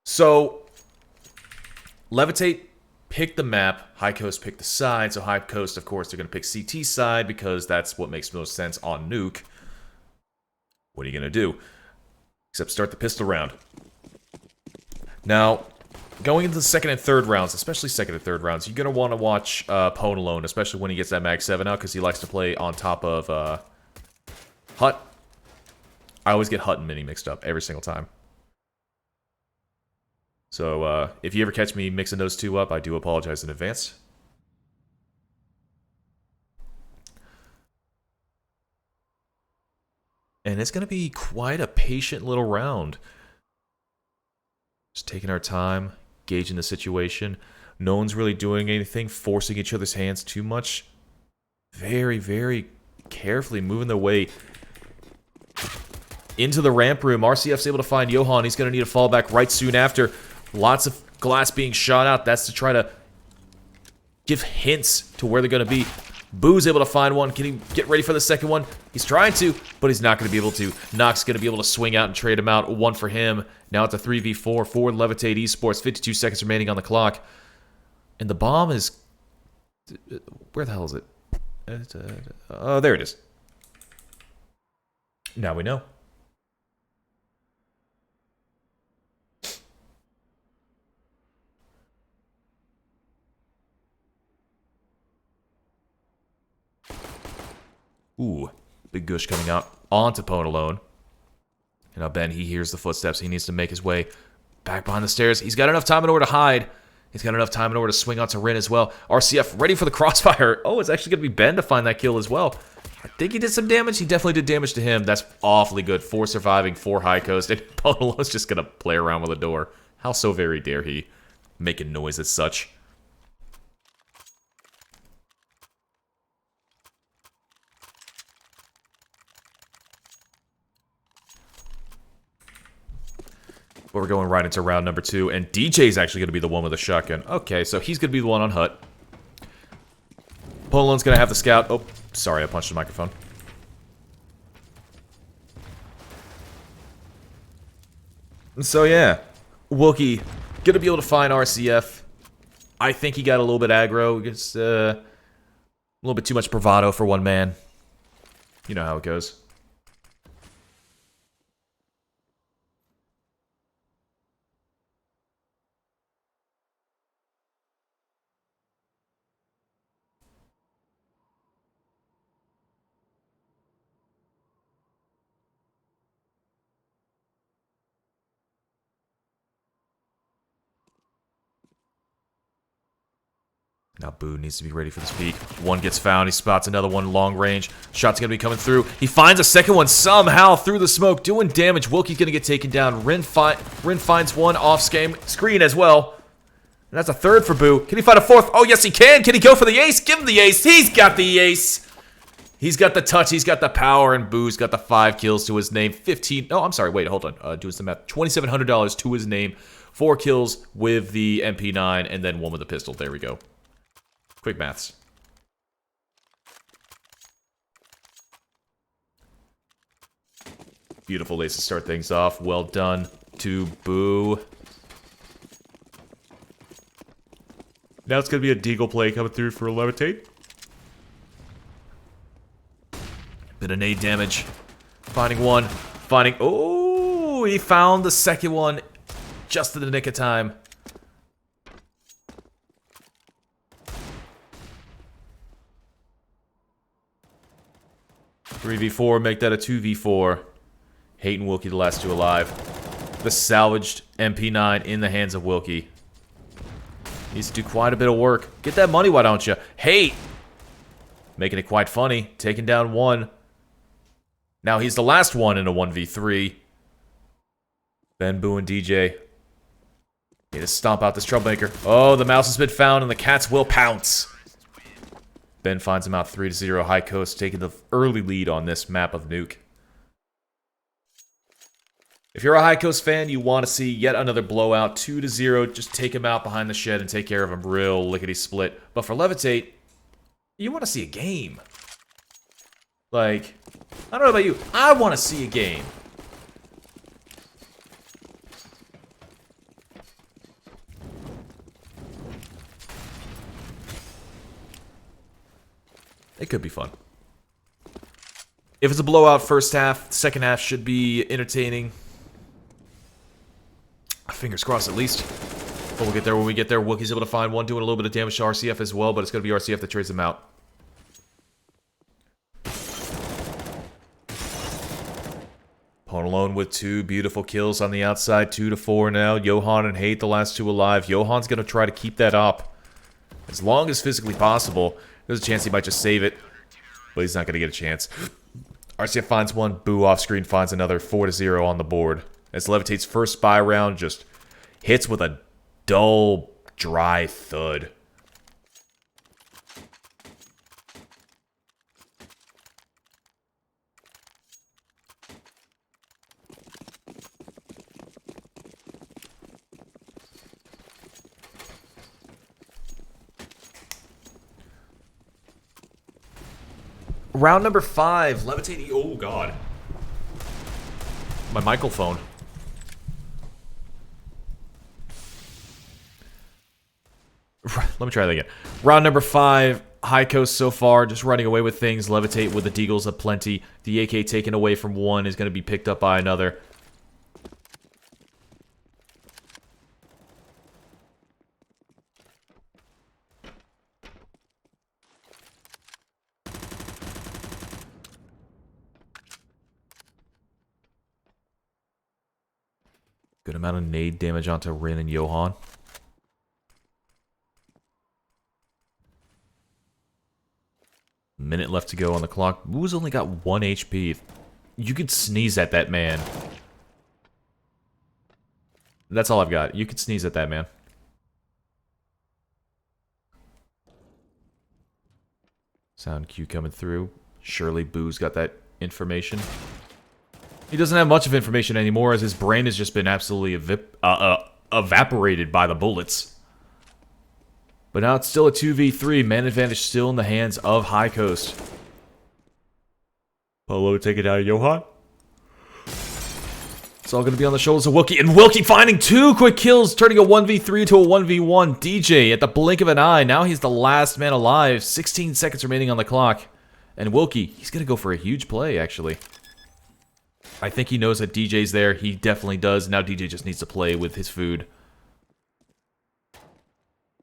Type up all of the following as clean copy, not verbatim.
So, Levitate picked the map, High Coast picked the side, so High Coast, of course, they're going to pick CT side because that's what makes most sense on Nuke. What are you going to do? Except start the pistol round. Now, going into the second and third rounds, especially second and third rounds, you're going to want to watch Pone alone, especially when he gets that Mag 7 out, because he likes to play on top of Hut. I always get Hut and Mini mixed up every single time. So, if you ever catch me mixing those two up, I do apologize in advance. And it's going to be quite a patient little round. Just taking our time, gauging the situation. No one's really doing anything, forcing each other's hands too much. Very, very carefully moving their way into the ramp room. RCF's able to find Johan. He's going to need a fallback right soon after. Lots of glass being shot out. That's to try to give hints to where they're going to be. Boo's able to find one. Can he get ready for the second one? He's trying to, but he's not going to be able to. Nock's going to be able to swing out and trade him out. One for him. Now it's a 3v4 for Levitate Esports. 52 seconds remaining on the clock. And the bomb is... Where the hell is it? Oh, there it is. Now we know. Ooh, big gush coming out onto Pone alone. And now Ben, he hears the footsteps. He needs to make his way back behind the stairs. He's got enough time in order to hide. He's got enough time in order to swing onto Rin as well. RCF ready for the crossfire. Oh, it's actually going to be Ben to find that kill as well. I think he did some damage. He definitely did damage to him. That's awfully good. 4 surviving, 4 High Coast. And Pone alone's just going to play around with the door. How so very dare he? Making noise as such. But we're going right into round number 2, and DJ's actually going to be the one with the shotgun. Okay, so he's going to be the one on Hut. Pone alone's going to have the scout. Oh, sorry, I punched the microphone. So yeah, Wookie going to be able to find RCF. I think he got a little bit aggro. It's a little bit too much bravado for one man. You know how it goes. Now Boo needs to be ready for this peek. One gets found. He spots another one long range. Shot's going to be coming through. He finds a second one somehow through the smoke, doing damage. Wilkie's going to get taken down. Rin finds one off screen as well. And that's a third for Boo. Can he find a fourth? Oh, yes, he can. Can he go for the ace? Give him the ace. He's got the ace. He's got the touch. He's got the power. And Boo's got the 5 kills to his name. 15. Oh, I'm sorry. Wait, hold on. Doing some math. $2,700 to his name. 4 kills with the MP9 and then 1 with the pistol. There we go. Quick maths. Beautiful ace to start things off. Well done to Boo. Now it's going to be a deagle play coming through for a Levitate. Bit of nade damage. Finding one. Finding... Oh, he found the second one just in the nick of time. .3v4, make that a 2v4. Hate and Wilkie, the last 2 alive. The salvaged MP9 in the hands of Wilkie. Needs to do quite a bit of work. Get that money, why don't you? Hate! Making it quite funny. Taking down 1. Now he's the last one in a 1v3. Ben, Boo, and DJ. Need to stomp out this troublemaker. Oh, the mouse has been found and the cats will pounce. Ben finds him out 3-0. High Coast taking the early lead on this map of Nuke. If you're a High Coast fan, you want to see yet another blowout. 2-0. Just take him out behind the shed and take care of him real lickety-split. But for Levitate, you want to see a game. Like, I don't know about you. I want to see a game. It could be fun. If it's a blowout first half, second half should be entertaining. Fingers crossed, at least. But we'll get there when we get there. Wookie's able to find one, doing a little bit of damage to RCF as well, but it's going to be RCF that trades him out. Opponent alone with 2 beautiful kills on the outside, 2 to 4 now. Johan and Hate, the last 2 alive. Johan's going to try to keep that up as long as physically possible. There's a chance he might just save it, but he's not going to get a chance. RCF finds one, Boo off screen finds another, 4-0 on the board. As Levitate's first spy round just hits with a dull, dry thud. Round number 5, Levitate. Oh, God. My microphone. Let me try that again. Round number 5, High Coast so far, just running away with things. Levitate with the Deagles aplenty. The AK taken away from one is going to be picked up by another. Good amount of nade damage onto Rin and Johan. Minute left to go on the clock. Boo's only got 1 HP. You could sneeze at that man. That's all I've got. You could sneeze at that man. Sound cue coming through. Surely Boo's got that information. He doesn't have much of information anymore, as his brain has just been absolutely evaporated by the bullets. But now it's still a 2v3. Man advantage still in the hands of High Coast. Polo take it out of Johan. It's all going to be on the shoulders of Wookie. And Wookie finding 2 quick kills, turning a 1v3 to a 1v1. DJ at the blink of an eye. Now he's the last man alive. 16 seconds remaining on the clock. And Wilkie, he's going to go for a huge play, actually. I think he knows that DJ's there. He definitely does. Now DJ just needs to play with his food.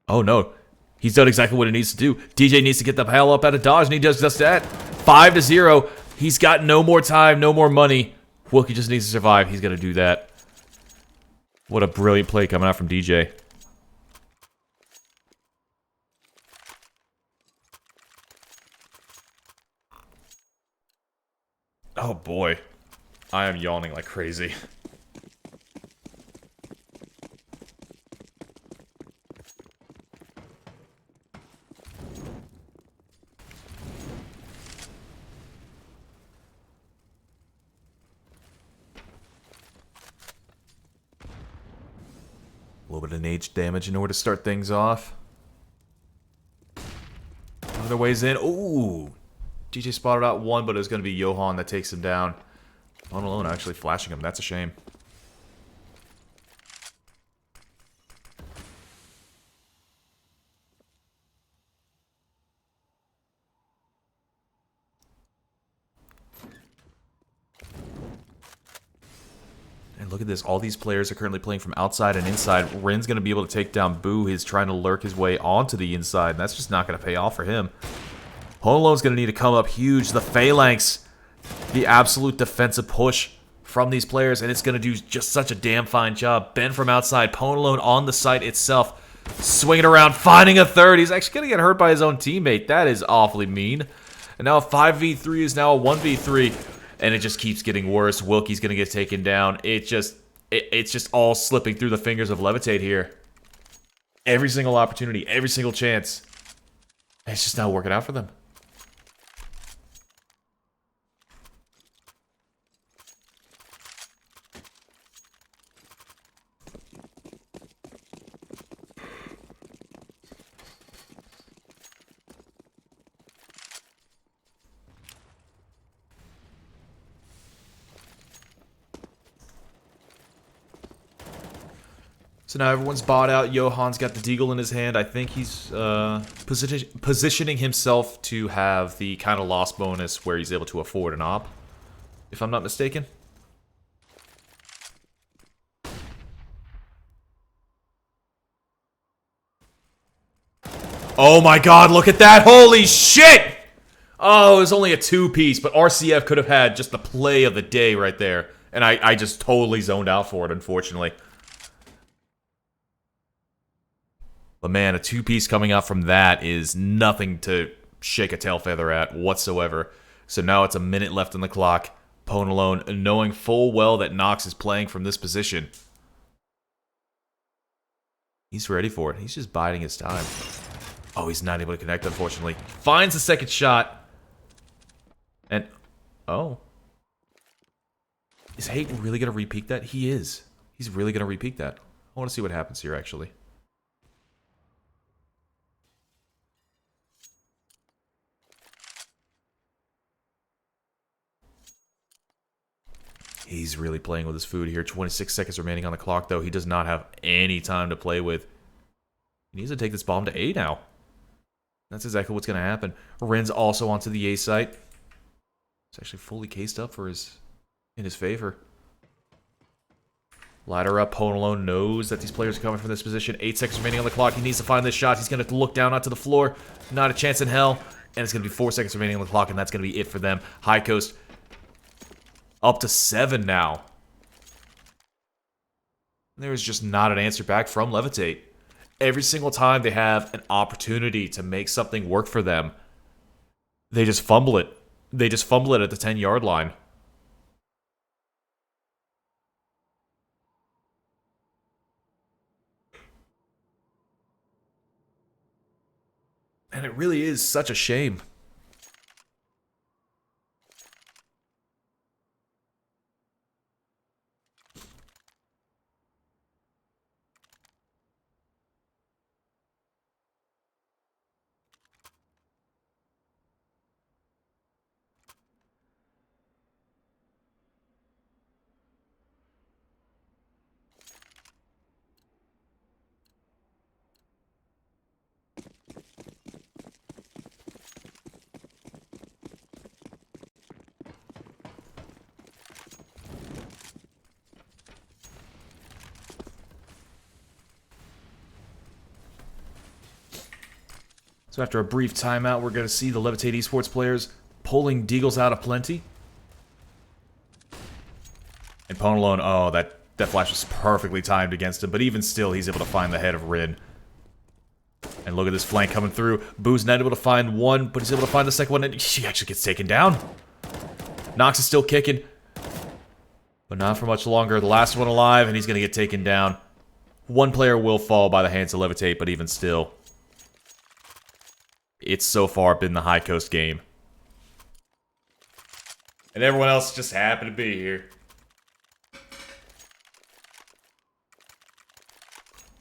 Oh, no. He's done exactly what he needs to do. DJ needs to get the hell up out of dodge, and he does just that. 5-0. He's got no more time, no more money. Wookie just needs to survive. He's going to do that. What a brilliant play coming out from DJ. Oh, boy. I am yawning like crazy. A little bit of nade damage in order to start things off. Other ways in. Ooh! DJ spotted out one, but it was going to be Johan that takes him down. On alone, actually flashing him. That's a shame. And look at this. All these players are currently playing from outside and inside. Rin's going to be able to take down Boo. He's trying to lurk his way onto the inside, and that's just not going to pay off for him. Home Alone's going to need to come up huge. The Phalanx, the absolute defensive push from these players, and it's going to do just such a damn fine job. Ben from outside, Pone Alone on the site itself, swinging around, finding a third. He's actually going to get hurt by his own teammate. That is awfully mean. And now a 5v3 is now a 1v3, and it just keeps getting worse. Wilkie's going to get taken down. It's just all slipping through the fingers of Levitate here. Every single opportunity, every single chance. It's just not working out for them. So now everyone's bought out. Johan's got the deagle in his hand. I think he's positioning himself to have the kind of loss bonus where he's able to afford an op, if I'm not mistaken. Oh my god, look at that! Holy shit! Oh, it was only a 2-piece, but RCF could have had just the play of the day right there. And I just totally zoned out for it, unfortunately. But man, a 2-piece coming out from that is nothing to shake a tail feather at whatsoever. So now it's a minute left on the clock. Pwn alone, knowing full well that Nox is playing from this position. He's ready for it. He's just biding his time. Oh, he's not able to connect, unfortunately. Finds the second shot. And, oh. Is Hayden really going to repeat that? He is. He's really going to repeat that. I want to see what happens here, actually. He's really playing with his food here. 26 seconds remaining on the clock, though. He does not have any time to play with. He needs to take this bomb to A now. That's exactly what's going to happen. Ren's also onto the A site. It's actually fully cased up for in his favor. Ladder up. Pwn alone knows that these players are coming from this position. 8 seconds remaining on the clock. He needs to find this shot. He's going to look down onto the floor. Not a chance in hell. And it's going to be 4 seconds remaining on the clock, and that's going to be it for them. High Coast up to 7 now. There is just not an answer back from Levitate. Every single time they have an opportunity to make something work for them, they just fumble it. They just fumble it at the 10-yard line. And it really is such a shame. So after a brief timeout, we're going to see the Levitate Esports players pulling deagles out of plenty. And Pwn alone, oh, that flash was perfectly timed against him. But even still, he's able to find the head of Rin. And look at this flank coming through. Boo's not able to find one, but he's able to find the second one. And he actually gets taken down. Nox is still kicking. But not for much longer. The last one alive, and he's going to get taken down. One player will fall by the hands of Levitate, but even still, it's so far been the High Coast game. And everyone else just happened to be here.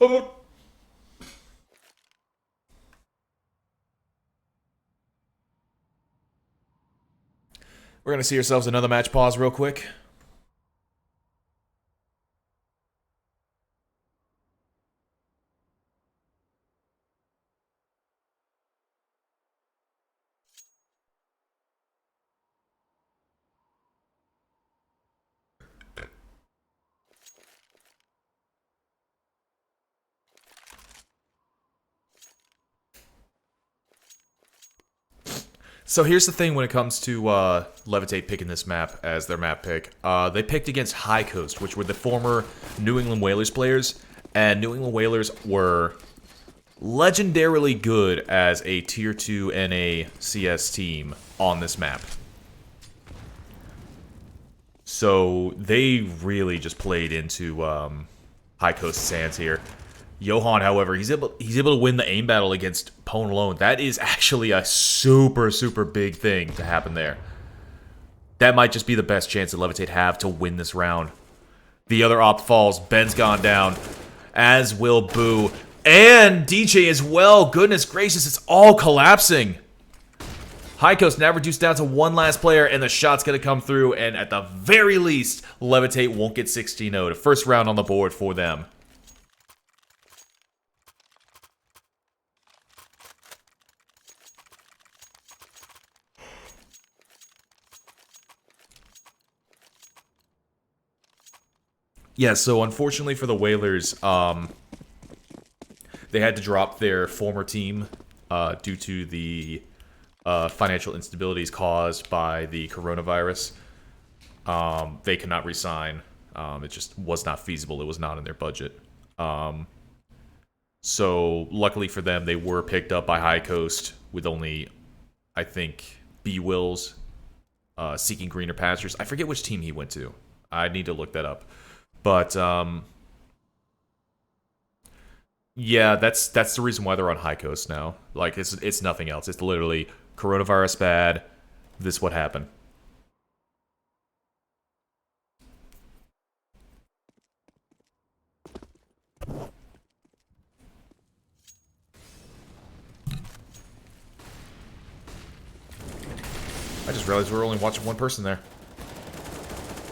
We're going to see ourselves another match pause real quick. So here's the thing when it comes to Levitate picking this map as their map pick. They picked against High Coast, which were the former New England Whalers players. And New England Whalers were legendarily good as a Tier 2 NA CS team on this map. So they really just played into High Coast Sands here. Johan, however, he's able to win the aim battle against Pwn alone. That is actually a super, super big thing to happen there. That might just be the best chance that Levitate have to win this round. The other op falls. Ben's gone down, as will Boo. And DJ as well. Goodness gracious, it's all collapsing. High Coast now reduced down to one last player, and the shot's going to come through. And at the very least, Levitate won't get 16-0. The first round on the board for them. Yeah, so unfortunately for the Whalers, they had to drop their former team due to the financial instabilities caused by the coronavirus. They could not resign. It just was not feasible. It was not in their budget. So luckily for them, they were picked up by High Coast with only, I think, B. Wills seeking greener pastures. I forget which team he went to. I need to look that up. But yeah, that's the reason why they're on High Coast now. Like it's nothing else. It's literally coronavirus bad. This what happened. I just realized we're only watching one person there.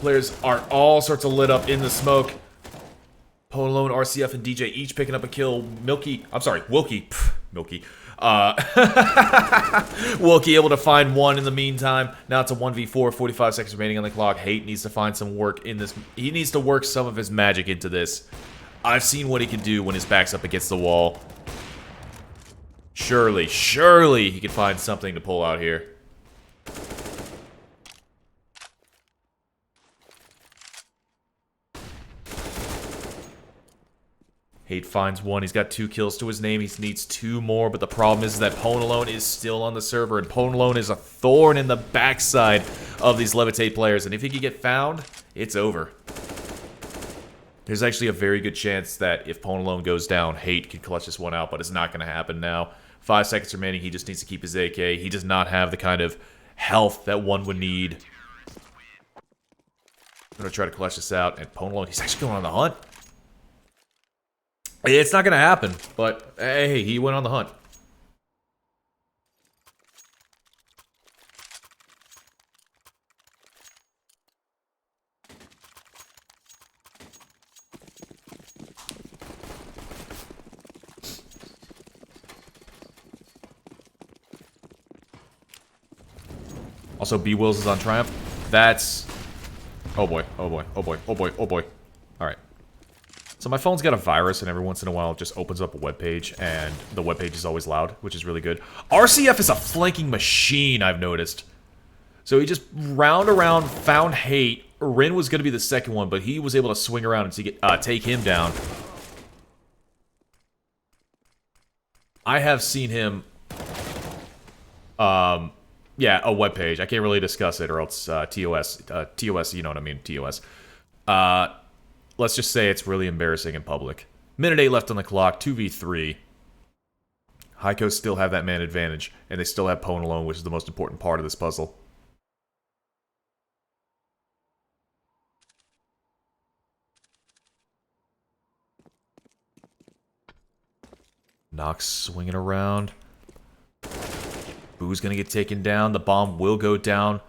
Players are all sorts of lit up in the smoke. Polone, RCF, and DJ each picking up a kill. Wilkie. Milky. Wilkie able to find one in the meantime. Now it's a 1v4, 45 seconds remaining on the clock. Hate needs to find some work in this. He needs to work some of his magic into this. I've seen what he can do when his back's up against the wall. Surely he can find something to pull out here. Hate finds one. He's got 2 kills to his name. He needs 2 more, but the problem is that Ponalone is still on the server, and Ponalone is a thorn in the backside of these Levitate players, and if he can get found, it's over. There's actually a very good chance that if Ponalone goes down, Hate could clutch this one out, but it's not going to happen now. 5 seconds remaining. He just needs to keep his AK. He does not have the kind of health that one would need. I'm going to try to clutch this out, and Ponalone, he's actually going on the hunt. It's not going to happen, but hey, he went on the hunt. Also, B. Wills is on Triumph. That's... Oh boy, oh boy, oh boy, oh boy, oh boy. Alright. So my phone's got a virus, and every once in a while it just opens up a web page, and the web page is always loud, which is really good. RCF is a flanking machine, I've noticed. So he just round around, found Hate. Rin was going to be the second one, but he was able to swing around and take him down. I have seen him... yeah, a web page. I can't really discuss it, or else TOS. TOS, you know what I mean, TOS. Let's just say it's really embarrassing in public. Minute 8 left on the clock, 2v3. High Coast still have that man advantage, and they still have Pone alone, which is the most important part of this puzzle. Nox swinging around. Boo's gonna get taken down. The bomb will go down.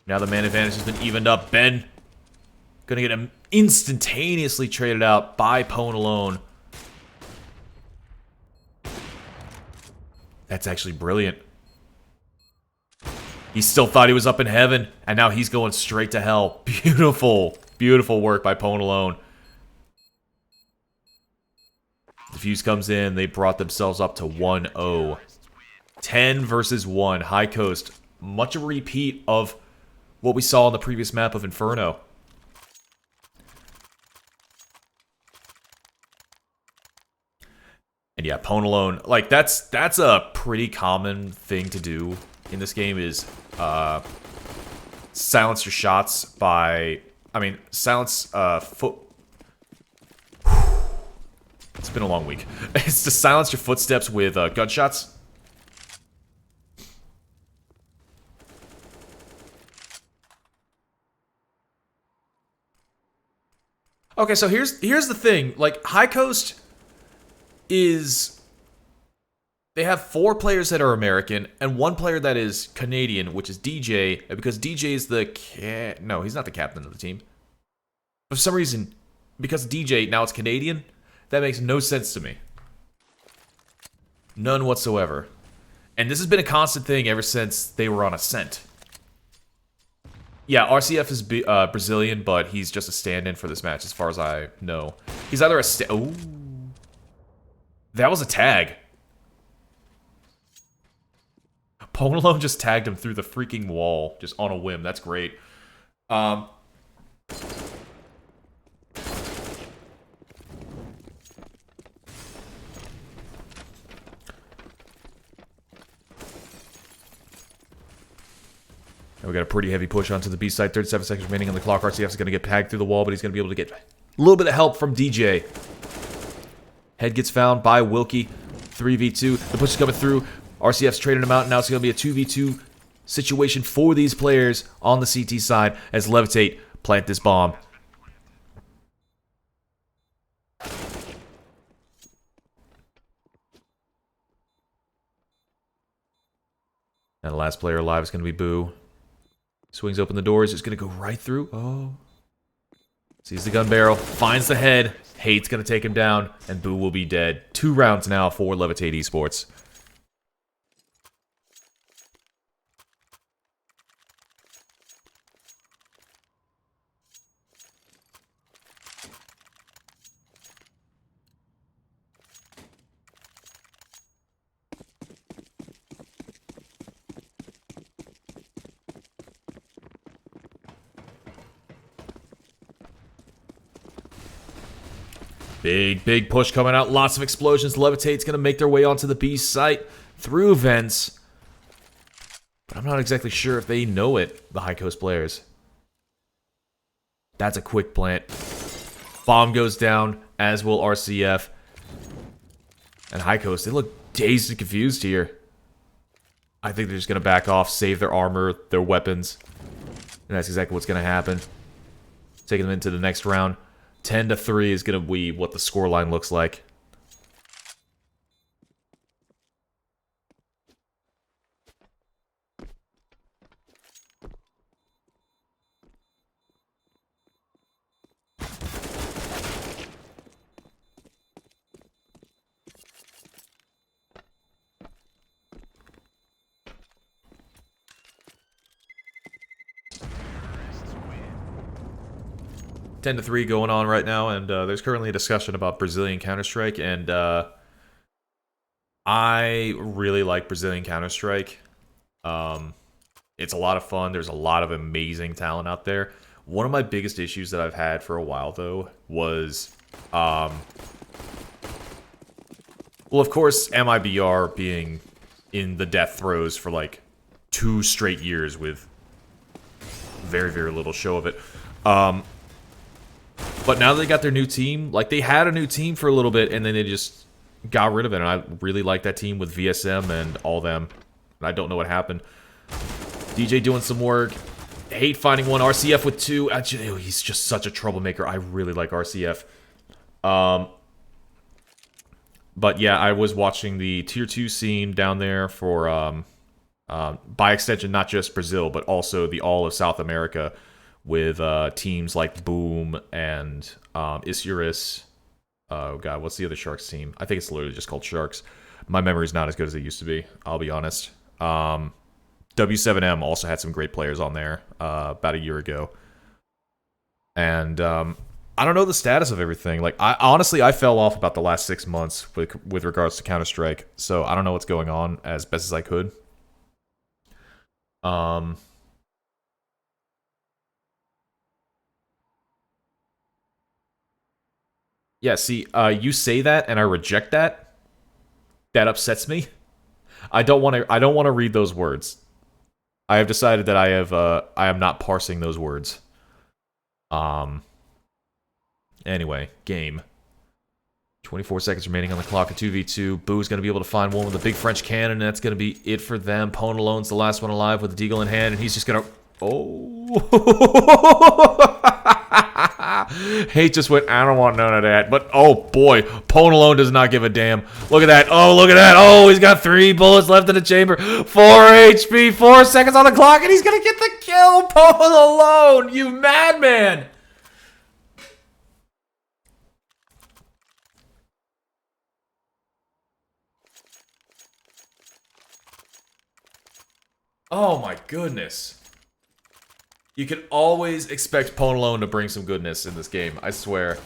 Now the man advantage has been evened up. Ben gonna get him instantaneously traded out by Pone alone. That's actually brilliant. He still thought he was up in heaven, and now he's going straight to hell. Beautiful, beautiful work by Pone alone. The fuse comes in. They brought themselves up to 1-0. 10 versus 1. High Coast. Much a repeat of what we saw on the previous map of Inferno. And yeah, Pone alone. Like, that's a pretty common thing to do in this game is silence your shots by... I mean, silence foot... It's been a long week. It's to silence your footsteps with gunshots. Okay, so here's the thing. Like, High Coast is... They have 4 players that are American and 1 player that is Canadian, which is DJ. And because DJ is the... No, he's not the captain of the team. For some reason, because DJ, now it's Canadian, that makes no sense to me. None whatsoever. And this has been a constant thing ever since they were on Ascent. Yeah, RCF is Brazilian, but he's just a stand-in for this match, as far as I know. He's either a oh, that was a tag. Ponalone just tagged him through the freaking wall, just on a whim. That's great. And we got a pretty heavy push onto the B side. 37 seconds remaining on the clock. RCF is going to get tagged through the wall, but he's going to be able to get a little bit of help from DJ. Head gets found by Wilkie. 3v2. The push is coming through. RCF's trading him out, and now it's going to be a 2v2 situation for these players on the CT side as Levitate plant this bomb. And the last player alive is going to be Boo. Swings open the doors, just going to go right through. Oh. Sees the gun barrel, finds the head. Hate's going to take him down, and Boo will be dead. 2 rounds now for Levitate Esports. Big push coming out. Lots of explosions. Levitate's going to make their way onto the B site through vents. But I'm not exactly sure if they know it, the High Coast players. That's a quick plant. Bomb goes down, as will RCF. And High Coast, they look dazed and confused here. I think they're just going to back off, save their armor, their weapons. And that's exactly what's going to happen. Taking them into the next round. 10-3 is going to be what the scoreline looks like. Ten to 3 going on right now, and there's currently a discussion about Brazilian Counter-Strike, and I really like Brazilian Counter-Strike. It's a lot of fun. There's a lot of amazing talent out there. One of my biggest issues that I've had for a while, though, was, well, of course, MIBR being in the death throes for, like, 2 straight years with very, very little show of it. But now that they got their new team, like, they had a new team for a little bit, and then they just got rid of it. And I really like that team with VSM and all them. And I don't know what happened. DJ doing some work. Hate finding one. RCF with 2. Actually, he's just such a troublemaker. I really like RCF. But yeah, I was watching the Tier 2 scene down there for, by extension, not just Brazil, but also the all of South America. With teams like Boom and Isurus. Oh god, what's the other Sharks team? I think it's literally just called Sharks. My memory's not as good as it used to be, I'll be honest. W7M also had some great players on there about a year ago. And I don't know the status of everything. Like, honestly, I fell off about the last 6 months with regards to Counter-Strike. So I don't know what's going on as best as I could. Yeah, see, you say that, and I reject that. That upsets me. I don't want to read those words. I have decided that I am not parsing those words. Anyway, game. 24 seconds remaining on the clock at 2v2. Boo's going to be able to find one with a big French cannon, and that's going to be it for them. Ponalone's the last one alive with the deagle in hand, and he's just going to... Oh! Hate just went, I don't want none of that. But, oh boy, Ponalone does not give a damn. Look at that. Oh, look at that. Oh, he's got 3 bullets left in the chamber. 4 HP, 4 seconds on the clock, and he's going to get the kill. Ponalone, you madman. Oh my goodness. You can always expect Ponalone to bring some goodness in this game, I swear.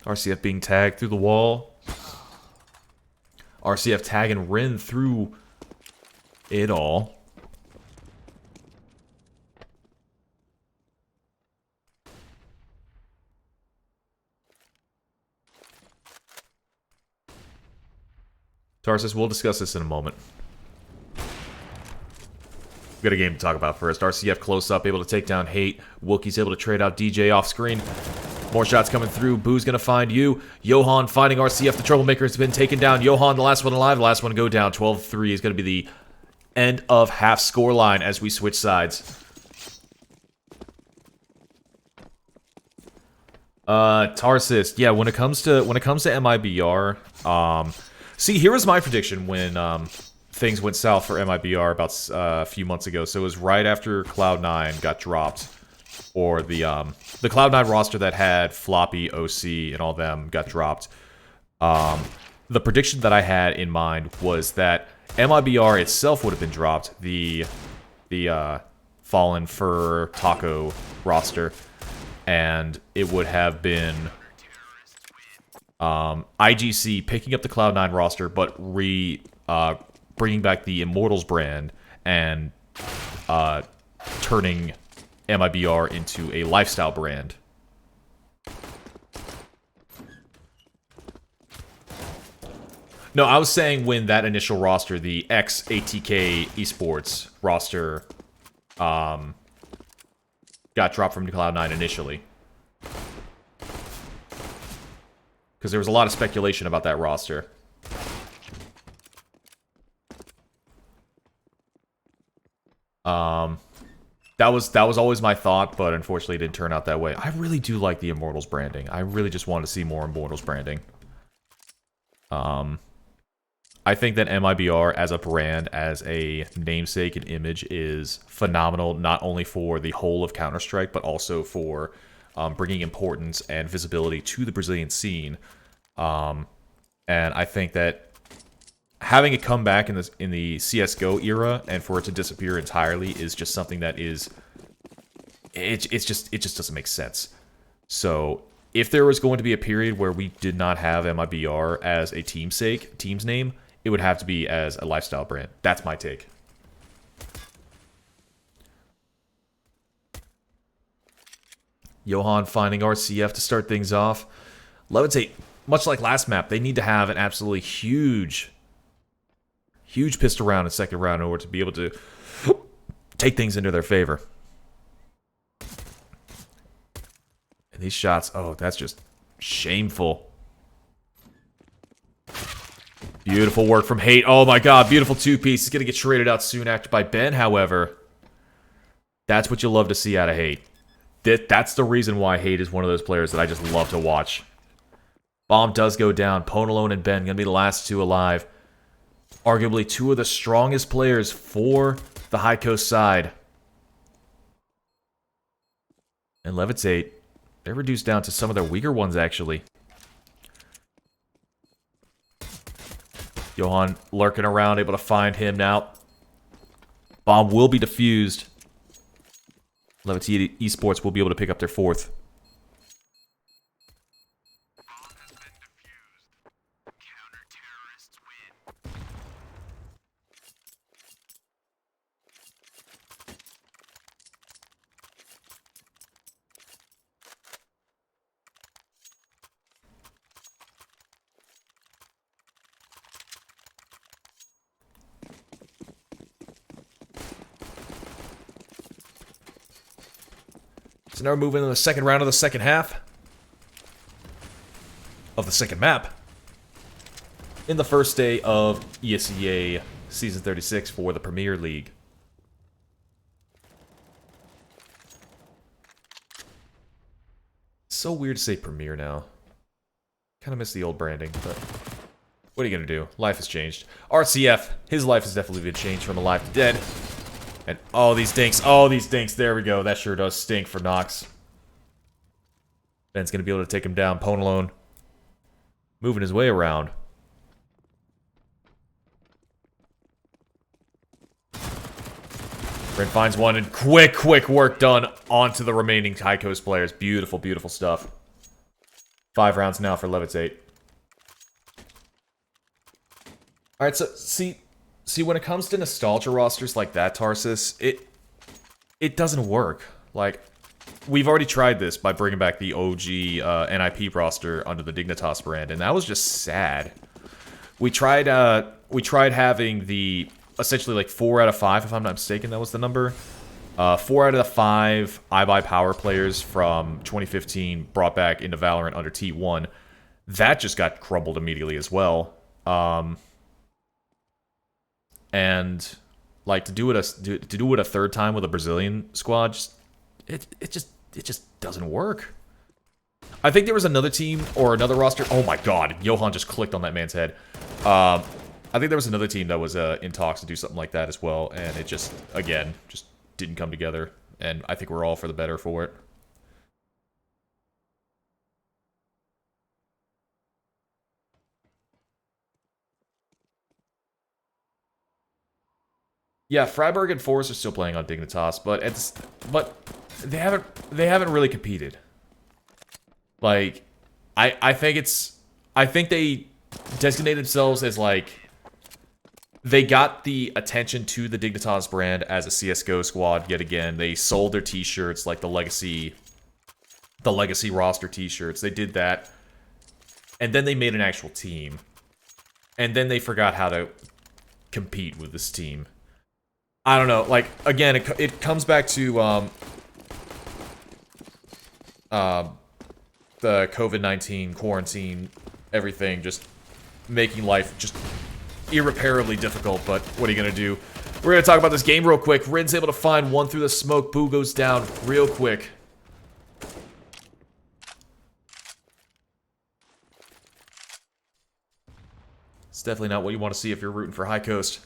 RCF being tagged through the wall. RCF tagging Rin through it all. Tarsus, we'll discuss this in a moment. We've got a game to talk about first. RCF close up, able to take down Hate. Wookie's able to trade out DJ off screen. More shots coming through. Boo's gonna find you. Johan finding RCF. The Troublemaker has been taken down. Johan, the last one alive. The last one to go down. 12-3 is gonna be the end of half score line as we switch sides. Tarsus. Yeah, when it comes to MIBR, see, here was my prediction when things went south for MIBR about a few months ago. So it was right after Cloud9 got dropped, or the Cloud9 roster that had Floppy, OC, and all them got dropped. The prediction that I had in mind was that MIBR itself would have been dropped, the Fallen for Taco roster, and it would have been IGC picking up the Cloud9 roster, but bringing back the Immortals brand and turning MIBR into a lifestyle brand. No, I was saying when that initial roster, the ex-ATK Esports roster, got dropped from Cloud9 initially. Because there was a lot of speculation about that roster. That was always my thought, but unfortunately it didn't turn out that way. I really do like the Immortals branding. I really just want to see more Immortals branding. I think that MIBR as a brand, as a namesake and image, is phenomenal, not only for the whole of Counter-Strike, but also for bringing importance and visibility to the Brazilian scene. And I think that having it come back in the CS:GO era and for it to disappear entirely is just something that is it just doesn't make sense. So if there was going to be a period where we did not have MIBR as a team's name, it would have to be as a lifestyle brand. That's my take. Johan finding RCF to start things off. Levitate, much like last map, they need to have an absolutely huge pistol round in second round in order to be able to take things into their favor. And these shots, oh, that's just shameful. Beautiful work from Hate. Oh my god, beautiful two-piece. He's going to get traded out soon after by Ben, however. That's what you love to see out of Hate. That's the reason why Hate is one of those players that I just love to watch. Bomb does go down. Ponalone and Ben going to be the last two alive. Arguably two of the strongest players for the High Coast side. And Levitate, they're reduced down to some of their weaker ones, actually. Johan lurking around, able to find him now. Bomb will be defused. Levitate Esports will be able to pick up their fourth. So now we're moving into the second round of the second half of the second map in the first day of Esea Season 36 for the Premier League. So weird to say Premier now. Kind of miss the old branding, but what are you going to do? Life has changed. RCF, his life has definitely been changed from alive to dead. And oh, these dinks. Oh, these dinks. There we go. That sure does stink for Nox. Ben's going to be able to take him down. Pwn alone. Moving his way around. Ren finds one, and quick work done onto the remaining High Coast players. Beautiful, beautiful stuff. 5 rounds now for Levitate. Alright, so, see, when it comes to nostalgia rosters like that, Tarsus, it doesn't work. Like, we've already tried this by bringing back the OG NIP roster under the Dignitas brand, and that was just sad. We tried having the essentially like 4 out of 5, if I'm not mistaken, that was the number. 4 out of the 5 iBuy Power players from 2015 brought back into Valorant under T1. That just got crumbled immediately as well. And like to do it a third time with a Brazilian squad, it just doesn't work. I think there was another team or another roster. Oh my god, Johan just clicked on that man's head. I think there was another team that was in talks to do something like that as well, and it just, again, just didn't come together. And I think we're all for the better for it. Yeah, Freiburg and Forest are still playing on Dignitas, but they haven't really competed. Like, I think they designate themselves as like, they got the attention to the Dignitas brand as a CSGO squad yet again. They sold their t-shirts, like the legacy roster t-shirts. They did that. And then they made an actual team. And then they forgot how to compete with this team. I don't know. Like, again, it comes back to the COVID-19 quarantine, everything, just making life just irreparably difficult, but what are you going to do? We're going to talk about this game real quick. Rin's able to find one through the smoke. Boo goes down real quick. It's definitely not what you want to see if you're rooting for High Coast.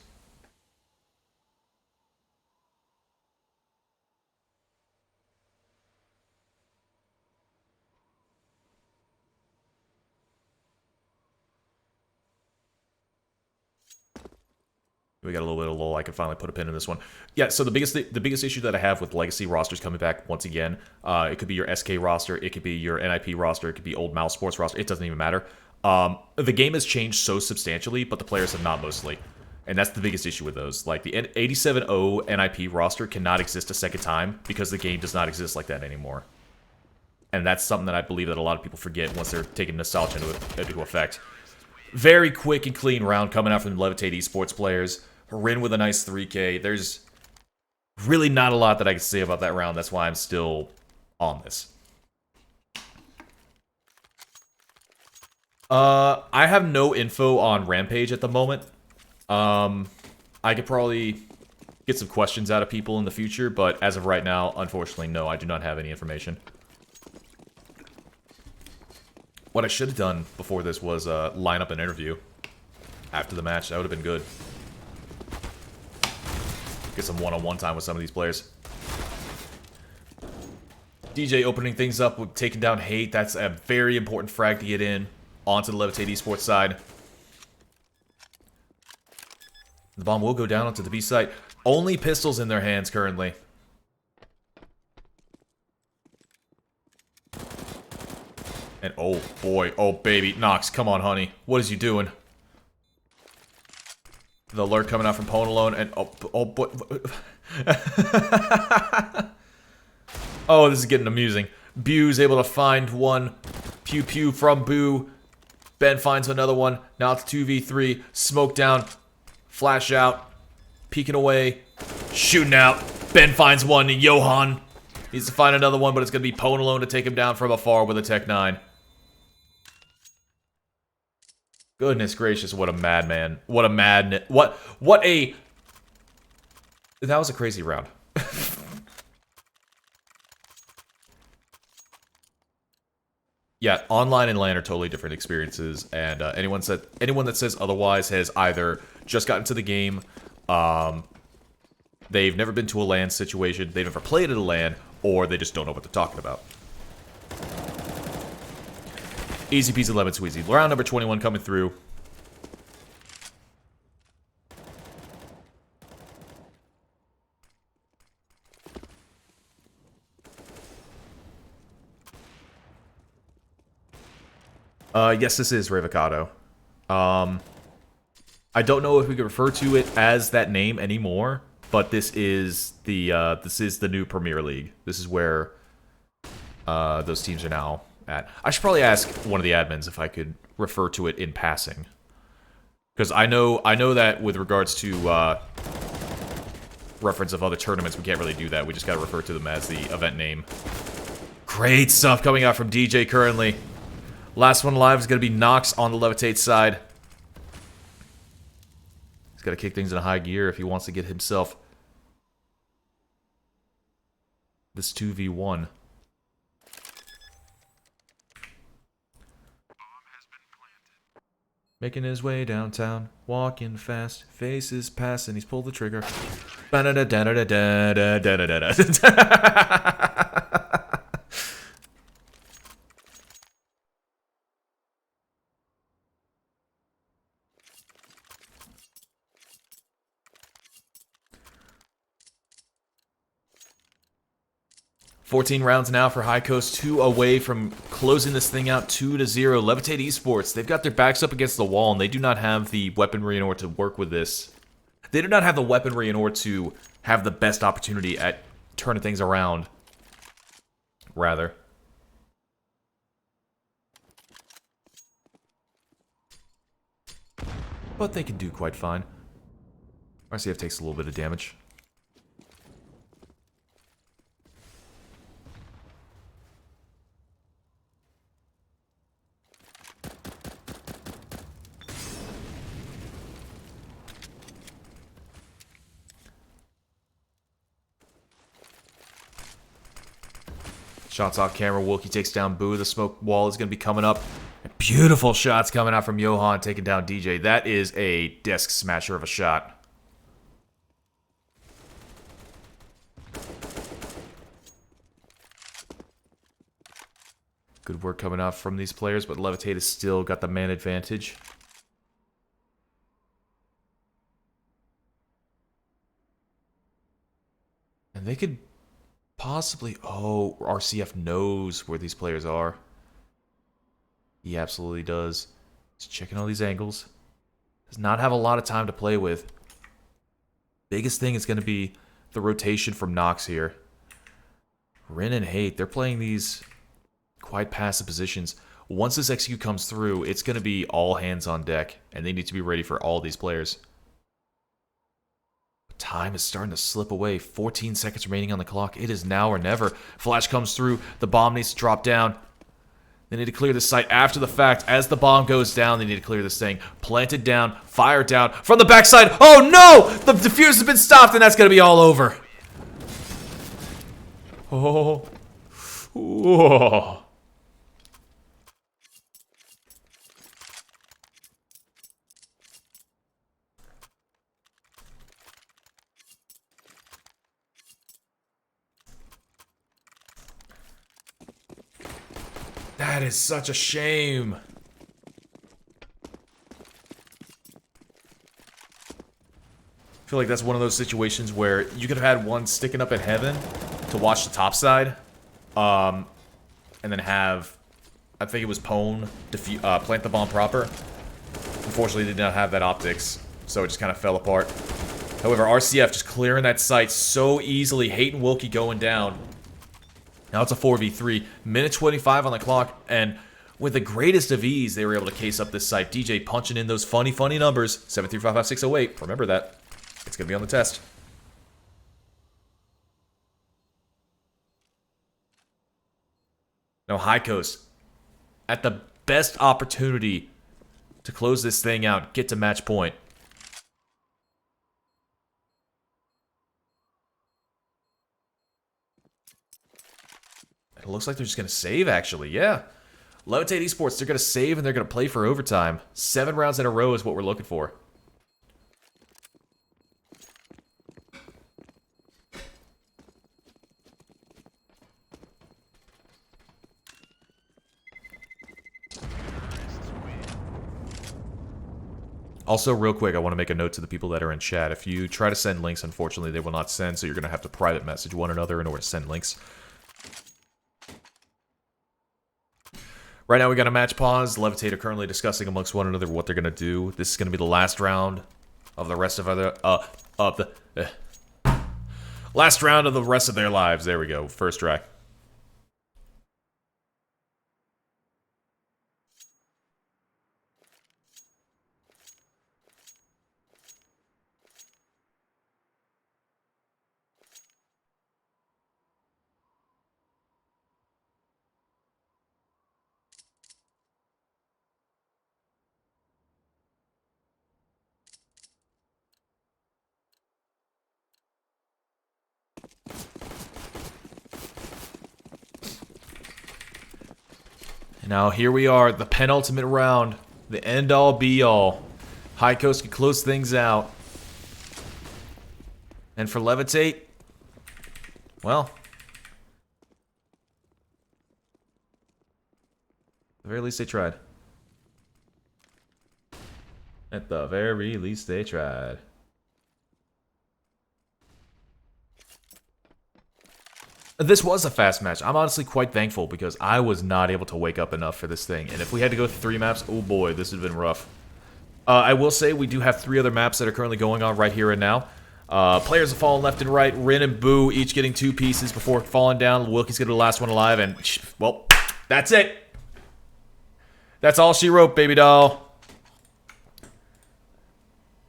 We got a little bit of lull. I can finally put a pin in this one. Yeah, so the biggest issue that I have with legacy rosters coming back once again, it could be your SK roster, it could be your NIP roster, it could be old Mouse Sports roster. It doesn't even matter. The game has changed so substantially, but the players have not mostly. And that's the biggest issue with those. Like, the 87-0 NIP roster cannot exist a second time because the game does not exist like that anymore. And that's something that I believe that a lot of people forget once they're taking nostalgia into effect. Very quick and clean round coming out from the Levitate esports players. Rin with a nice 3K. There's really not a lot that I can say about that round. That's why I'm still on this. I have no info on Rampage at the moment. I could probably get some questions out of people in the future, but as of right now, unfortunately, no, I do not have any information. What I should have done before this was line up an interview after the match. That would have been good. Get some one-on-one time with some of these players. DJ opening things up with taking down Hate. That's a very important frag to get in onto the Levitate esports side. The bomb will go down onto the B site. Only pistols in their hands currently. And oh boy, oh baby, Nox, come on honey. What is you doing? The alert coming out from Pwn alone, and oh boy. Oh, this is getting amusing. Bu's able to find one. Pew pew from Boo. Ben finds another one. Now it's 2v3. Smoke down. Flash out. Peeking away. Shooting out. Ben finds one. Johan needs to find another one, but it's going to be Pwn alone to take him down from afar with a Tech 9. Goodness gracious, what a madman. What a madness. What a... That was a crazy round. Yeah, online and LAN are totally different experiences, and anyone that says otherwise has either just gotten to the game, they've never been to a LAN situation, they've never played at a LAN, or they just don't know what they're talking about. Easy peasy lemon squeezy. Round number 21 coming through. Yes, this is Revocado. I don't know if we could refer to it as that name anymore, but this is the new Premier League. This is where those teams are now at. I should probably ask one of the admins if I could refer to it in passing, because I know that with regards to reference of other tournaments, we can't really do that. We just got to refer to them as the event name. Great stuff coming out from DJ currently. Last one alive is going to be Nox on the Levitate side. He's got to kick things in a high gear if he wants to get himself this 2v1. Making his way downtown, walking fast, faces passing, he's pulled the trigger. 14 rounds now for High Coast, 2 away from closing this thing out 2-0. Levitate Esports, they've got their backs up against the wall, and they do not have the weaponry in order to work with this. They do not have the weaponry in order to have the best opportunity at turning things around, rather. But they can do quite fine. RCF takes a little bit of damage. Shots off camera. Wilkie takes down Boo. The smoke wall is going to be coming up. Beautiful shots coming out from Johan taking down DJ. That is a desk smasher of a shot. Good work coming out from these players, but Levitate has still got the man advantage. And they could possibly... Oh, RCF knows where these players are. He absolutely does. He's checking all these angles. Does not have a lot of time to play with. Biggest thing is going to be the rotation from Nox here. Rin and Hate, they're playing these quite passive positions. Once this execute comes through, it's going to be all hands on deck, and they need to be ready for all these players. Time is starting to slip away. 14 seconds remaining on the clock. It is now or never. Flash comes through. The bomb needs to drop down. They need to clear this site after the fact. As the bomb goes down, they need to clear this thing. Planted down. Fire down. From the backside. Oh no! The defuse has been stopped, and that's going to be all over. Oh. Whoa. That is such a shame. I feel like that's one of those situations where you could have had one sticking up in heaven to watch the top side, and then have, I think it was Pone, plant the bomb proper. Unfortunately, they did not have that optics, so it just kind of fell apart. However, RCF just clearing that site so easily. Hate and Wilkie going down. Now it's a 4v3, minute 25 on the clock, and with the greatest of ease, they were able to case up this site. DJ punching in those funny numbers, 7355608. Remember that. It's going to be on the test. Now High Coast, at the best opportunity to close this thing out, get to match point. It looks like they're just going to save, actually. Yeah. Levitate Esports, they're going to save and they're going to play for overtime. 7 rounds in a row is what we're looking for. Also, real quick, I want to make a note to the people that are in chat. If you try to send links, unfortunately, they will not send, so you're going to have to private message one another in order to send links. Right now, we got a match pause. Levitate are currently discussing amongst one another what they're going to do. This is going to be the last round of the rest of last round of the rest of their lives. There we go. First try. Now here we are, the penultimate round, the end-all be-all. High Coast can close things out. And for Levitate, well, at the very least they tried. At the very least they tried. This was a fast match. I'm honestly quite thankful because I was not able to wake up enough for this thing. And if we had to go through 3 maps, oh boy, this would have been rough. I will say we do have 3 other maps that are currently going on right here and now. Players have fallen left and right. Rin and Boo each getting 2 pieces before falling down. Wilkie's getting the last one alive, and, well, that's it. That's all she wrote, baby doll.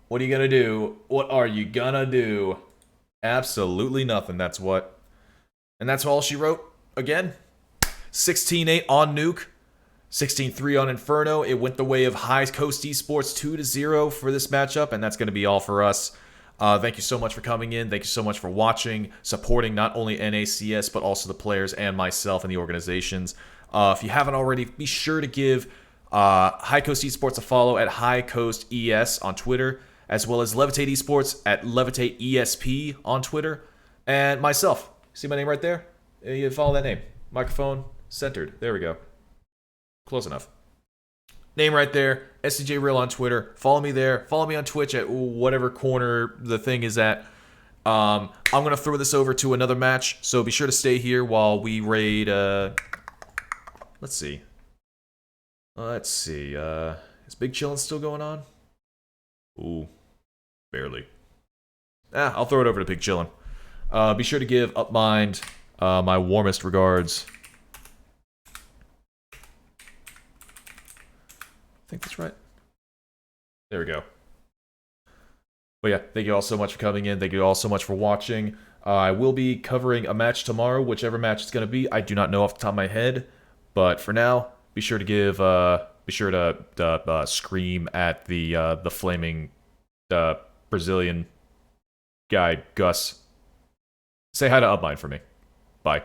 What are you gonna do? What are you gonna do? Absolutely nothing, that's what. And that's all she wrote. Again, 16-8 on Nuke, 16-3 on Inferno. It went the way of High Coast Esports 2-0 for this matchup, and that's going to be all for us. Thank you so much for coming in. Thank you so much for watching, supporting not only NACS, but also the players and myself and the organizations. If you haven't already, be sure to give High Coast Esports a follow at High Coast ES on Twitter, as well as Levitate Esports at Levitate ESP on Twitter, and myself. See my name right there? You follow that name. Microphone centered. There we go. Close enough. Name right there. SDJ Real on Twitter. Follow me there. Follow me on Twitch at whatever corner the thing is at. I'm going to throw this over to another match, so be sure to stay here while we raid... let's see. Is Big Chillin' still going on? Ooh. Barely. I'll throw it over to Big Chillin'. Be sure to give Upmind my warmest regards. I think that's right. There we go. But yeah, thank you all so much for coming in. Thank you all so much for watching. I will be covering a match tomorrow, whichever match it's going to be. I do not know off the top of my head. But for now, be sure to give... be sure to scream at the flaming Brazilian guy, Gus. Say hi to Upmind for me. Bye.